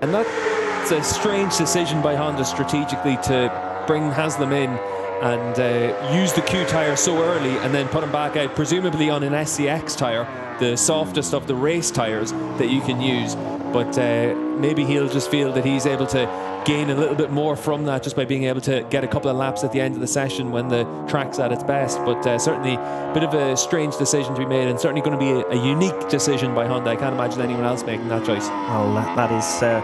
And that's a strange decision by Honda strategically to bring Haslam in and use the Q tyre so early and then put him back out, presumably on an SCX tyre, the softest of the race tyres that you can use. But maybe he'll just feel that he's able to gain a little bit more from that just by being able to get a couple of laps at the end of the session when the track's at its best. But certainly a bit of a strange decision to be made, and certainly going to be a unique decision by Honda. I can't imagine anyone else making that choice. Well, that is a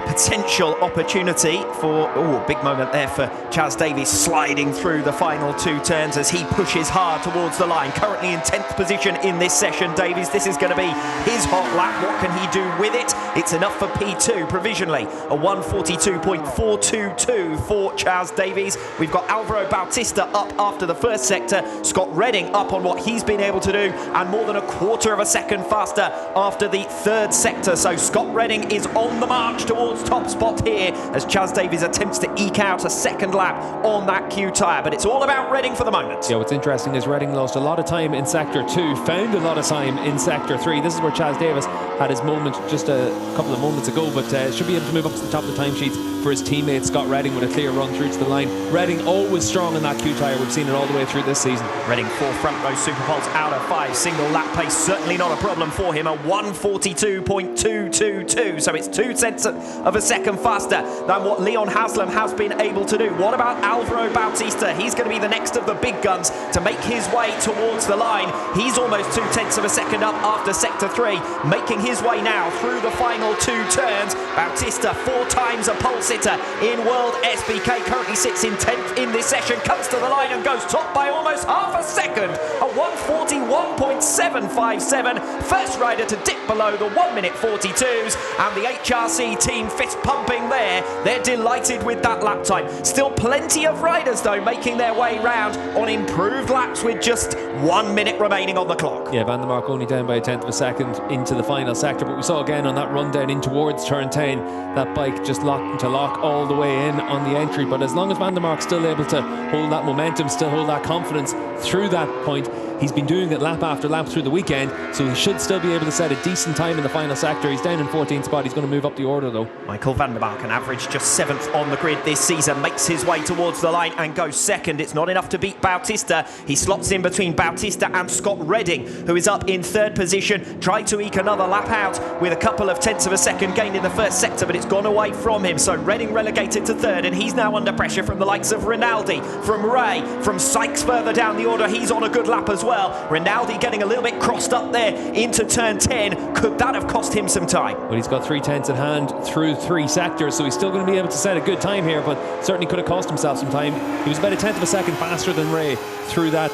potential opportunity for a big moment there for Chaz Davies, sliding through the final two turns as he pushes hard towards the line. Currently in 10th position in this session, Davies. This is going to be his hot lap. What can he do with it? It's enough for P2 provisionally. A 1:42.422 for Chaz Davies. We've got Alvaro Bautista up after the first sector. Scott Redding up on what he's been able to do, and more than a quarter of a second faster after the third sector. So Scott Redding is on the march towards top spot here as Chaz Davies attempts to eke out a second lap on that Q tyre. But it's all about Redding for the moment. Yeah, what's interesting is Redding lost a lot of time in Sector 2, found a lot of time in Sector 3. This is where Chaz Davies had his moment just a couple of moments ago, but should be able to move up to the top of the timesheets for his teammate Scott Redding with a clear run through to the line. Redding always strong in that Q tyre. We've seen it all the way through this season. Redding 4 front row Superpoles out of 5. Single lap pace certainly not a problem for him. A 1:42.222. So it's 2 tenths of a second faster than what Leon Haslam has been able to do. What about Alvaro Bautista? He's going to be the next of the big guns to make his way towards the line. He's almost 2 tenths of a second up after Sector 3, making his way now through the final 2 turns. Bautista, 4 times a pole sitter in WorldSBK, currently sits in 10th in this session, comes to the line and goes top by almost half a second. A 1:41.757. First rider to dip below the 1:42s, and the HRC team fist pumping there. They're delighted with that lap time. Still plenty of riders though making their way round on improved laps with just 1 minute remaining on the clock. Yeah, Van der Mark only down by a tenth of a second into the final sector, but we saw again on that run down in towards turn 10, that bike just locked into lock all the way in on the entry. But as long as Van der Mark's still able to hold that momentum, still hold that confidence through that point, he's been doing it lap after lap through the weekend, so he should still be able to set a decent time in the final sector. He's down in 14th spot. He's going to move up the order though. Michael Van der Mark, an average just 7th on the grid this season, makes his way towards the line and goes second. It's not enough to beat Bautista. He slots in between Bautista and Scott Redding, who is up in 3rd position. Tried to eke another lap out with a couple of tenths of a second gained in the first sector, but it's gone away from him. So Redding relegated to 3rd, and he's now under pressure from the likes of Rinaldi, from Ray, from Sykes further down the order. He's on a good lap as well. Rinaldi getting a little bit crossed up there into turn 10. Could that have cost him some time? Well, he's got 3 tenths at hand through 3 sectors, so he's still going to be able to set a good time here, but certainly could have cost himself some time. He was about a tenth of a second faster than Ray through that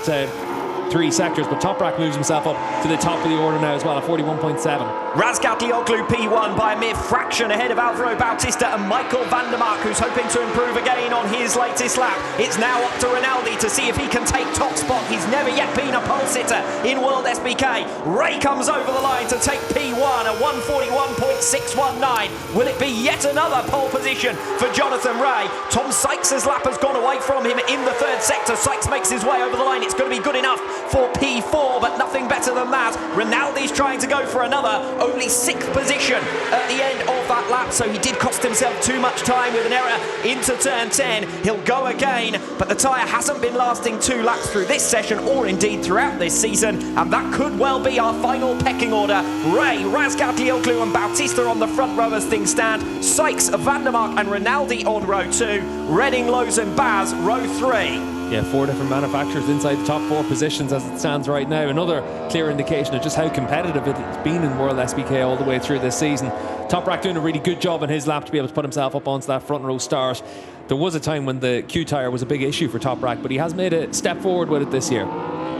3 sectors, but Toprak moves himself up to the top of the order now as well at 41.7. Razgatlioglu P1 by a mere fraction ahead of Alvaro Bautista and Michael Van der Mark, who's hoping to improve again on his latest lap. It's now up to Rinaldi to see if he can take top spot. He's never yet been a pole sitter in WorldSBK. Ray comes over the line to take P1 at 1:41.619. Will it be yet another pole position for Jonathan Ray? Tom Sykes' lap has gone away from him in the 3rd sector. Sykes makes his way over the line. It's going to be good enough for P4, but nothing better than that. Rinaldi's trying to go for another, only 6th position at the end of that lap, so he did cost himself too much time with an error into turn 10. He'll go again, but the tyre hasn't been lasting 2 laps through this session, or indeed throughout this season, and that could well be our final pecking order. Ray, Razgatlioglu and Bautista on the front row as things stand. Sykes, Van der Mark and Rinaldi on row 2. Redding, Lowe's and Baz, row 3. Yeah, 4 different manufacturers inside the top 4 positions as it stands right now. Another clear indication of just how competitive it's been in WorldSBK all the way through this season. Toprak doing a really good job on his lap to be able to put himself up onto that front row start. There was a time when the Q tyre was a big issue for Toprak, but he has made a step forward with it this year.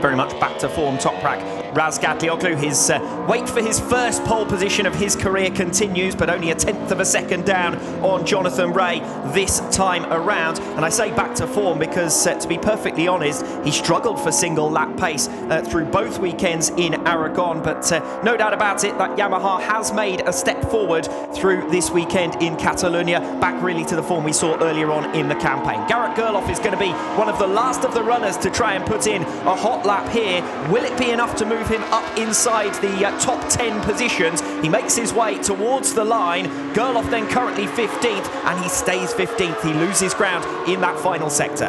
Very much back to form, Toprak. Razgatlioglu, his wait for his first pole position of his career continues, but only a tenth of a second down on Jonathan Ray this time around. And I say back to form because, to be perfectly honest, he struggled for single lap pace through both weekends in Aragon, but no doubt about it, that Yamaha has made a step forward through this weekend in Catalunya, back really to the form we saw earlier on in the campaign. Garrett Gerloff is going to be one of the last of the runners to try and put in a hot hot lap here. Will it be enough to move him up inside the top 10 positions? He makes his way towards the line. Gerloff then currently 15th, and he stays 15th. He loses ground in that final sector.